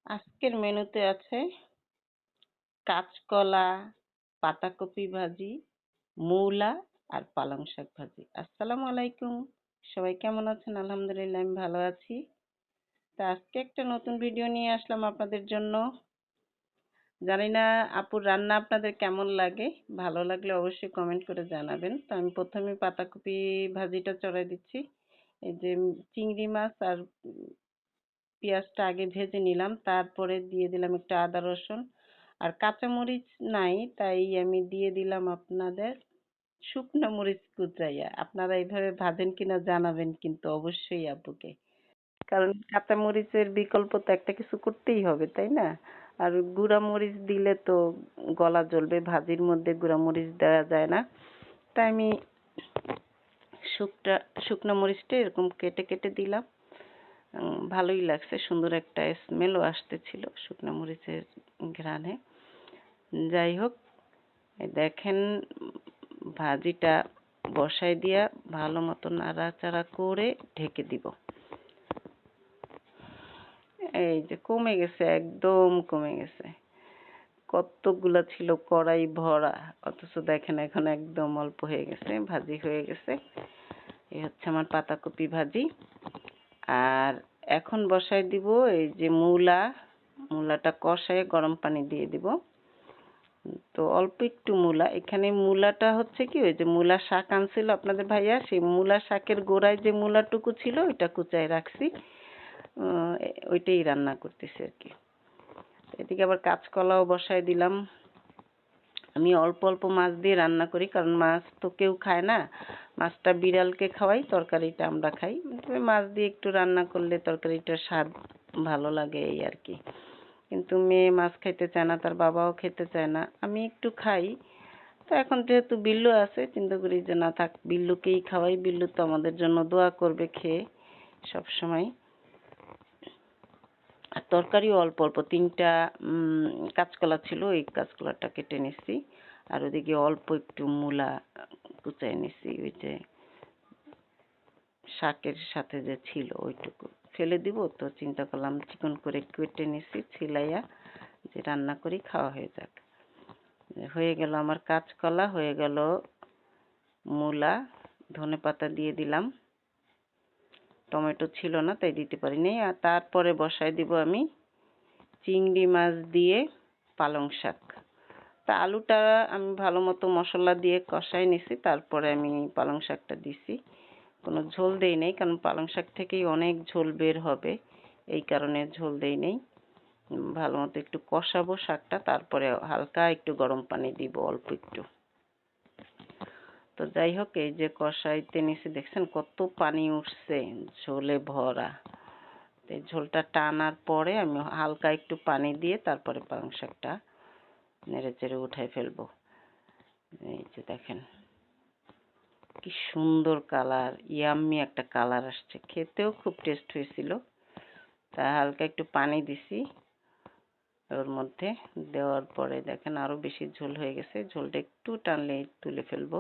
আজকের মেনুতে আছে কাঁচকলা, পাতাকপি ভাজি, মূলা আর পালং শাক ভাজি। আসসালামু আলাইকুম। সবাই কেমন আছেন? আলহামদুলিল্লাহ আমি ভালো আছি। তা আজকে একটা নতুন ভিডিও নিয়ে আসলাম আপনাদের জন্য। জানি না আপুর রান্না আপনাদের কেমন লাগে। ভালো লাগলে অবশ্যই কমেন্ট করে জানাবেন। তো আমি প্রথমে পাতাকপি ভাজিটা চড়াই দিচ্ছি। এই যে চিংড়ি মাছ আর পেঁয়াজটা আগে ভেজে নিলাম, তারপরে দিয়ে দিলাম একটু আদা রসুন আর কাঁচামরিচ নাই, তাই আমি দিয়ে দিলাম আপনাদের শুকনো মরিচ কুচাইয়া। আপনারা এইভাবে ভাজেন কিনা জানাবেন কিন্তু অবশ্যই আপুকে, কারণ কাঁচা মরিচের বিকল্প তো একটা কিছু করতেই হবে, তাই না? আর গুঁড়া মরিচ দিলে তো গলা জ্বলবে, ভাজির মধ্যে গুঁড়া মরিচ দেওয়া যায় না। তাই আমি শুকনো মরিচটা এরকম কেটে কেটে দিলাম। ভালোই লাগছে, সুন্দর একটা স্মেলও আসতেছিল শুকনো মরিচের ঘ্রাণে। যাই হোক, দেখেন ভাজিটা বসাই দিয়া ভালো মতো নাড়াচাড়া করে ঢেকে দিব। এই যে কমে গেছে, একদম কমে গেছে। কতগুলা ছিল কড়াই ভরা, অথচ দেখেন এখন একদম অল্প হয়ে গেছে, ভাজি হয়ে গেছে। এই হচ্ছে আমার পাতাকপি ভাজি। আর এখন বসাই দিব এই যে মূলাটা কষায় গরম পানি দিয়ে দিব। তো অল্প একটু মূলা, এখানে মূলাটা হচ্ছে কি, ওই যে মূলা শাক আনছিল আপনাদের ভাইয়া, সেই মূলা শাকের গোড়ায় যে মূলাটুকু ছিল ওইটা কুচায় রাখছি, ওইটাই রান্না করতেছি আর কি। এদিকে আবার কাঁচকলাও বসাই দিলাম। আমি অল্প অল্প মাছ দিয়ে রান্না করি, কারণ মাছ তো কেউ খায় না। মাছটা বিড়ালকে খাওয়াই, তরকারিটা আমরা খাই। তবে মাছ দিয়ে একটু রান্না করলে তরকারিটার স্বাদ ভালো লাগে এই আর কি। কিন্তু মেয়ে মাছ খাইতে চায় না, তার বাবাও খেতে চায় না, আমি একটু খাই। তো এখন যেহেতু বিল্লু আছে, চিন্তা করি যে না থাক, বিল্লুকেই খাওয়াই। বিল্লু তো আমাদের জন্য দোয়া করবে খেয়ে সব সময়। আর তরকারিও অল্প অল্প, 3টা কাঁচকলা ছিল, এই কাঁচকলাটা কেটে নিছি। আর ওদিকে অল্প একটু মূলা কুচাই নিছি, ওই যে শাকের সাথে যে ছিল ওইটুকু ফেলে দিব, তো চিন্তা করলাম চিকন করে কেটে নিছি ছিলাইয়া, যে রান্না করি খাওয়া হয়ে যাক। হয়ে গেল আমার কাঁচকলা, হয়ে গেল মূলা, ধনেপাতা দিয়ে দিলাম। টমেটো ছিল না তাই দিতে পারিনি। আর তারপরে বসাই দিব আমি চিংড়ি মাছ দিয়ে পালং শাক। তা আলুটা আমি ভালো মতো মশলা দিয়ে কষাই নিছি, তারপরে আমি পালং শাকটা দিছি। কোনো ঝোল দেই নাই, কারণ পালং শাক থেকেই অনেক ঝোল বের হবে, এই কারণে ঝোল দেই নাই। ভালো মতো একটু কষাবো শাকটা, তারপরে হালকা একটু গরম পানি দিব, অল্প একটু। তো যাই হোক, এই যে কষাইতে নিছি, দেখছেন কত পানি উঠছে, ঝোলে ভরা। এই ঝোলটা টানার পরে আমি হালকা একটু পানি দিয়ে তারপরে পালং শাকটা নেড়ে চেড়ে উঠাই ফেলবো। এই যে দেখেন কি সুন্দর কালার, ইয়াম্মি একটা কালার আসছে, খেতেও খুব টেস্ট হয়েছিল। তা হালকা একটু পানি দিছি ওর মধ্যে, দেওয়ার পরে দেখেন আরো বেশি ঝোল হয়ে গেছে। ঝোলটা একটু টানলে তুলে ফেলবো।